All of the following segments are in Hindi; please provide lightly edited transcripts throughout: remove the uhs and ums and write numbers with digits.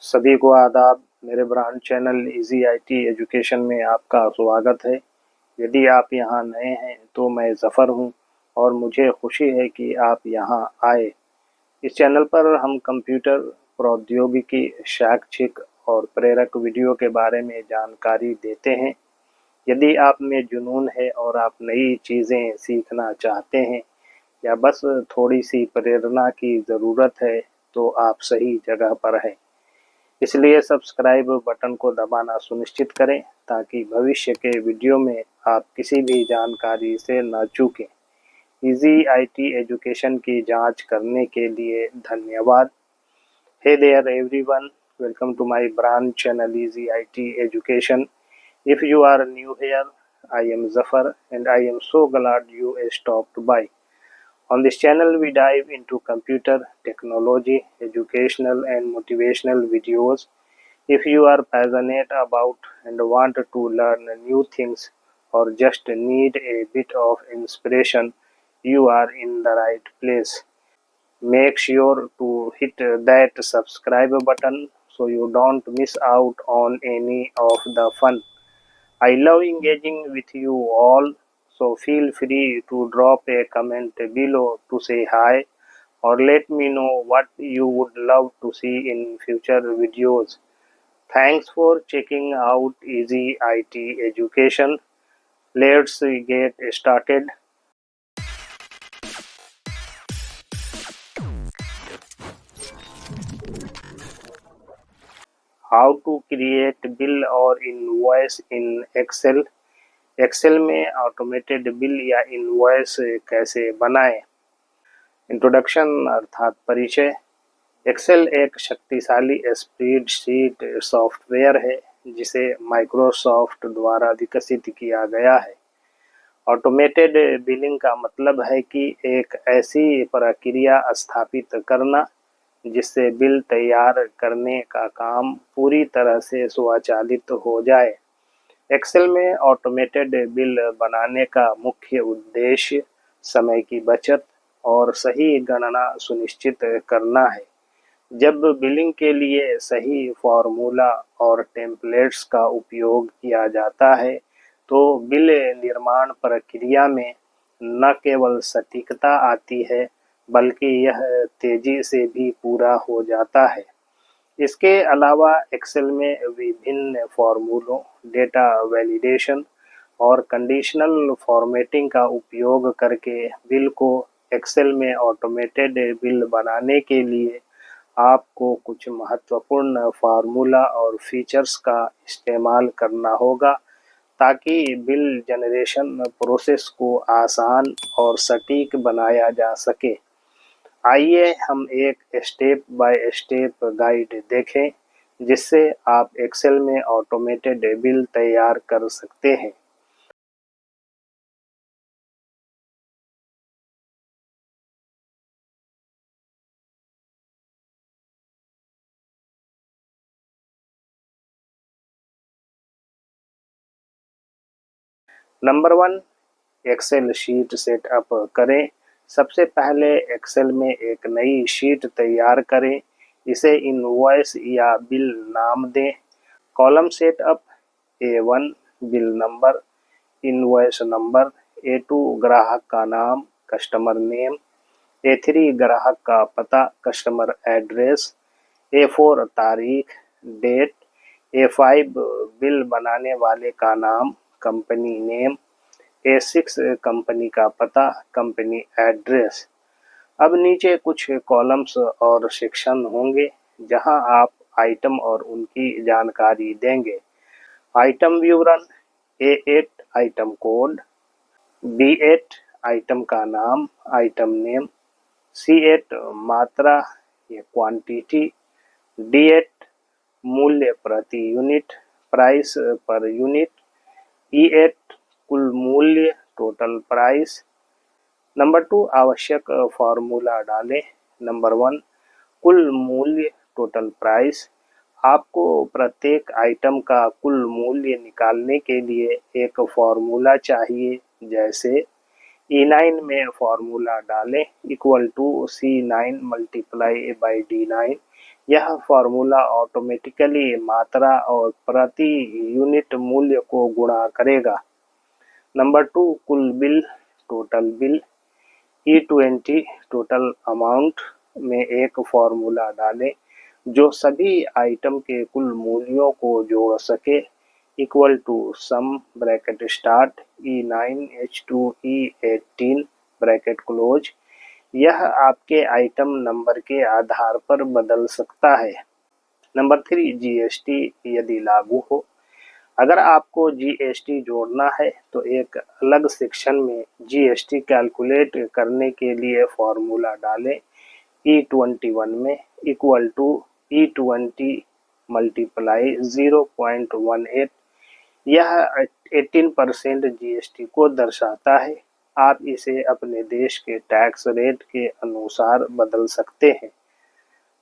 सभी को आदाब। मेरे brand channel easy IT education में आपका स्वागत है। यदि आप यहां नए हैं तो मैं ज़फ़र हूं और मुझे खुशी है कि आप यहां आए। इस चैनल पर हम कंप्यूटर प्रौद्योगिकी, शैक्षिक और प्रेरक वीडियो के बारे में जानकारी देते हैं। यदि आप में जुनून है और आप नई चीज़ें सीखना चाहते हैं या बस थोड़ी सी प्रेरणा की ज़रूरत है तो आप सही जगह पर हैं। इसलिए सब्सक्राइब बटन को दबाना सुनिश्चित करें ताकि भविष्य के वीडियो में आप किसी भी जानकारी से न चूकें। इजी आईटी एजुकेशन की जांच करने के लिए धन्यवाद। Hey there everyone, welcome to my brand channel easy IT education. If you are new here, I am Zafar and I am so glad you stopped by. On this channel, we dive into computer technology, educational and motivational videos. If you are passionate about and want to learn new things or just need a bit of inspiration, you are in the right place. Make sure to hit that subscribe button so you don't miss out on any of the fun. I love engaging with you all, so feel free to drop a comment below to say hi or let me know what you would love to see in future videos. Thanks for checking out Easy IT Education. Let's get started. How to create bill or invoice in Excel. Excel में ऑटोमेटेड बिल या इनवॉइस कैसे बनाएं। इंट्रोडक्शन अर्थात परिचय। एक्सेल एक शक्तिशाली स्प्रेडशीट सॉफ्टवेयर है जिसे माइक्रोसॉफ्ट द्वारा विकसित किया गया है। ऑटोमेटेड बिलिंग का मतलब है कि एक ऐसी प्रक्रिया स्थापित करना जिससे बिल तैयार करने का काम पूरी तरह से स्वचालित हो जाए। एक्सेल में ऑटोमेटेड बिल बनाने का मुख्य उद्देश्य समय की बचत और सही गणना सुनिश्चित करना है। जब बिलिंग के लिए सही फॉर्मूला और टेम्पलेट्स का उपयोग किया जाता है तो बिल निर्माण प्रक्रिया में न केवल सटीकता आती है बल्कि यह तेजी से भी पूरा हो जाता है। इसके अलावा एक्सेल में विभिन्न फॉर्मूलों, डेटा वैलिडेशन और कंडीशनल फॉर्मेटिंग का उपयोग करके बिल को एक्सेल में ऑटोमेटेड बिल बनाने के लिए आपको कुछ महत्वपूर्ण फार्मूला और फीचर्स का इस्तेमाल करना होगा ताकि बिल जनरेशन प्रोसेस को आसान और सटीक बनाया जा सके। आइए हम एक स्टेप बाय स्टेप गाइड देखें जिससे आप एक्सेल में ऑटोमेटेड बिल तैयार कर सकते हैं। नंबर 1, एक्सेल शीट सेटअप करें। सबसे पहले एक्सेल में एक नई शीट तैयार करें। इसे इनवॉइस या बिल नाम दें। Column setup: A1 bill number, invoice number. A2 ग्राहक का नाम, कस्टमर नेम। A3 ग्राहक का पता, कस्टमर एड्रेस। A4 तारीख, डेट। A5 बिल बनाने वाले का नाम, कंपनी नेम। A6 कंपनी का पता, कंपनी एड्रेस। अब नीचे कुछ कॉलम्स और सेक्शन होंगे जहां आप आइटम और उनकी जानकारी देंगे। आइटम विवरण: A8 item code, B8 item का नाम, आइटम नेम। C8 मात्रा या क्वांटिटी। D8 मूल्य प्रति unit, price per unit. E8 कुल मूल्य, टोटल प्राइस। नंबर 2, आवश्यक फॉर्मूला डालें। नंबर 1, कुल मूल्य, टोटल प्राइस। आपको प्रत्येक आइटम का कुल मूल्य निकालने के लिए एक फॉर्मूला चाहिए, जैसे E9 में फॉर्मूला डालें equal to C9 multiply by D9। यह फॉर्मूला ऑटोमेटिकली मात्रा और प्रति यूनिट मूल्य को गुणा करेगा। नंबर 2, कुल bill, total bill. E20 total amount में एक फॉर्मूला डालें जो सभी आइटम के कुल मूल्यों को जोड़ सके, equal to sum bracket start E9H2 E18 bracket close. यह आपके आइटम नंबर के आधार पर बदल सकता है। नंबर 3, जीएसटी यदि लागू हो। अगर आपको जीएसटी जोड़ना है तो एक अलग सेक्शन में जीएसटी कैलकुलेट करने के लिए फॉर्मूला डालें E21 में, इक्वल टू E20 मल्टीप्लाई 0.18। यह 18% जीएसटी को दर्शाता है। आप इसे अपने देश के टैक्स रेट के अनुसार बदल सकते हैं।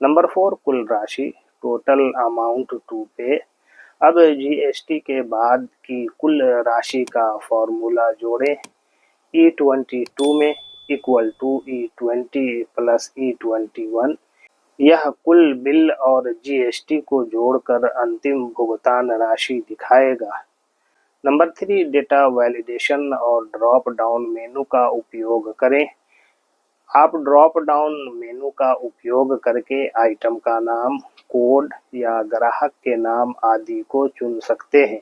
नंबर 4, कुल राशि, टोटल अमाउंट टू पे। अब जीएसटी के बाद की कुल राशि का फॉर्मूला जोड़ें E22 में, equal to E20 plus E21। यह कुल बिल और जीएसटी को जोड़कर अंतिम भुगतान राशि दिखाएगा। नंबर 3, डेटा वैलिडेशन और ड्रॉप डाउन मेनू का उपयोग करें। आप ड्रॉप डाउन मेनू का उपयोग करके आइटम का नाम, कोड या ग्राहक के नाम आदि को चुन सकते हैं।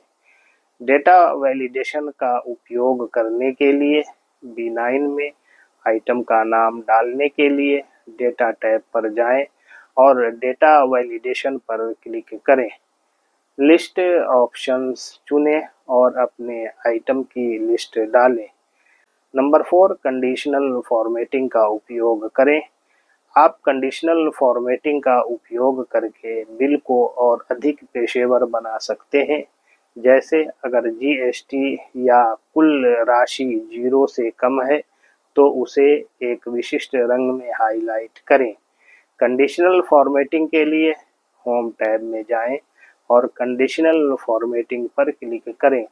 डेटा वैलिडेशन का उपयोग करने के लिए B9 में आइटम का नाम डालने के लिए डेटा टैब पर जाएं और डेटा वैलिडेशन पर क्लिक करें। लिस्ट ऑप्शंस चुनें और अपने आइटम की लिस्ट डालें। नंबर 4, कंडीशनल फॉर्मेटिंग का उपयोग करें। आप कंडीशनल फॉर्मेटिंग का उपयोग करके बिल को और अधिक पेशेवर बना सकते हैं। जैसे अगर जीएसटी या कुल राशि 0 से कम है तो उसे एक विशिष्ट रंग में हाईलाइट करें। कंडीशनल फॉर्मेटिंग के लिए होम टैब में जाएं और कंडीशनल फॉर्मेटिंग पर क्लिक करें।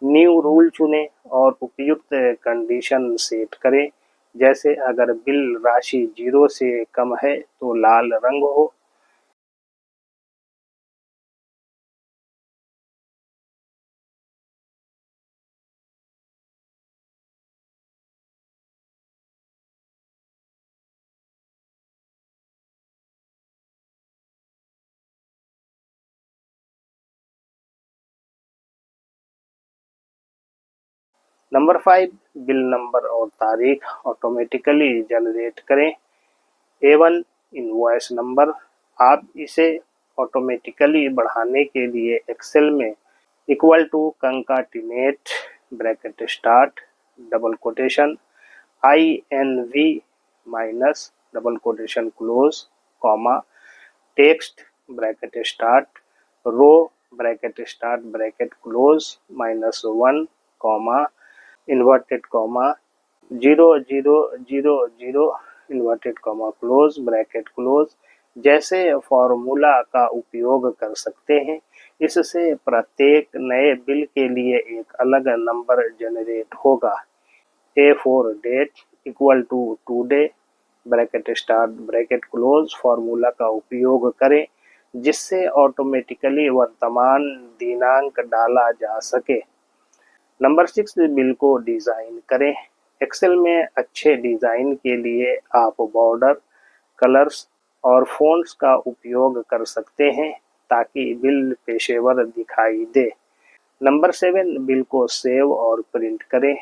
न्यू रूल चुनें और उपयुक्त कंडीशन सेट करें। जैसे अगर बिल राशि 0 से कम है तो लाल रंग हो। नंबर 5, बिल नंबर और तारीख ऑटोमेटिकली जनरेट करें। A1, invoice number. आप इसे ऑटोमेटिकली बढ़ाने के लिए एक्सेल में equal to concatenate bracket start double quotation INV minus double quotation close comma text bracket start row bracket start bracket close -1 comma inverted comma 0000 inverted comma close bracket close जैसे फॉर्मूला का उपयोग कर सकते हैं। इससे प्रत्येक नए बिल के लिए एक अलग नंबर जनरेट होगा। A4 date equal to today bracket start bracket close formula का उपयोग करें जिससे ऑटोमेटिकली वर्तमान दिनांक डाला जा सके। नंबर 6, बिल को डिज़ाइन करें। एक्सेल में अच्छे डिज़ाइन के लिए आप बॉर्डर, कलर्स और फ़ॉन्ट्स का उपयोग कर सकते हैं ताकि बिल पेशेवर दिखाई दे। नंबर 7, बिल को सेव और प्रिंट करें।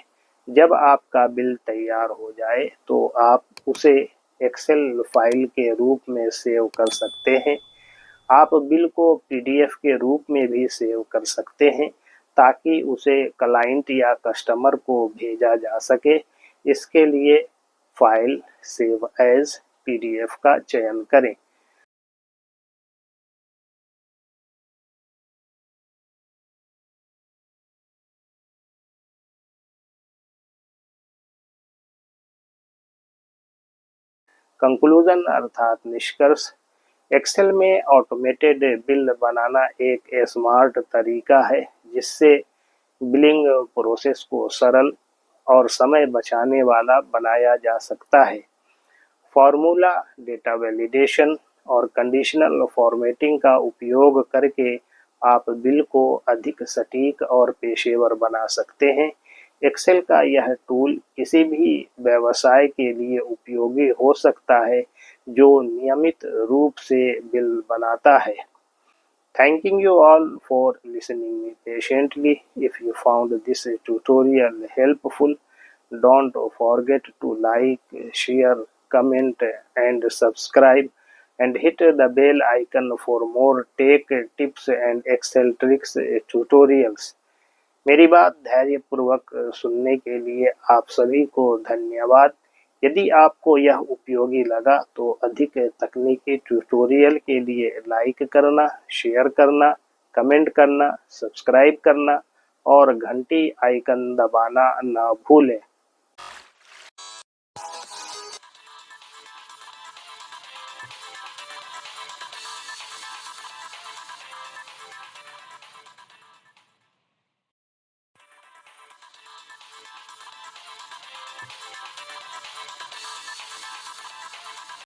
जब आपका बिल तैयार हो जाए तो आप उसे एक्सेल फाइल के रूप में सेव कर सकते हैं। आप बिल को पीडीएफ के रूप में भी सेव कर सकते हैं ताकि उसे क्लाइंट या कस्टमर को भेजा जा सके। इसके लिए फाइल सेव एज पीडीएफ का चयन करें। कंक्लूजन अर्थात निष्कर्ष, एक्सेल में ऑटोमेटेड बिल बनाना एक स्मार्ट तरीका है जिससे बिलिंग प्रोसेस को सरल और समय बचाने वाला बनाया जा सकता है। फॉर्मूला, डेटा वैलिडेशन और कंडीशनल फॉर्मेटिंग का उपयोग करके आप बिल को अधिक सटीक और पेशेवर बना सकते हैं। एक्सेल का यह टूल किसी भी व्यवसाय के लिए उपयोगी हो सकता है जो नियमित रूप से बिल बनाता है। Thanking you all for listening me patiently. If you found this tutorial helpful, don't forget to like, share, comment, and subscribe, and hit the bell icon for more tech tips and Excel tricks tutorials. मेरी बात धैर्यपूर्वक सुनने के लिए आप सभी को धन्यवाद। यदि आपको यह उपयोगी लगा तो अधिक तकनीकी ट्यूटोरियल के लिए लाइक करना, शेयर करना, कमेंट करना, सब्सक्राइब करना और घंटी आइकन दबाना ना भूलें।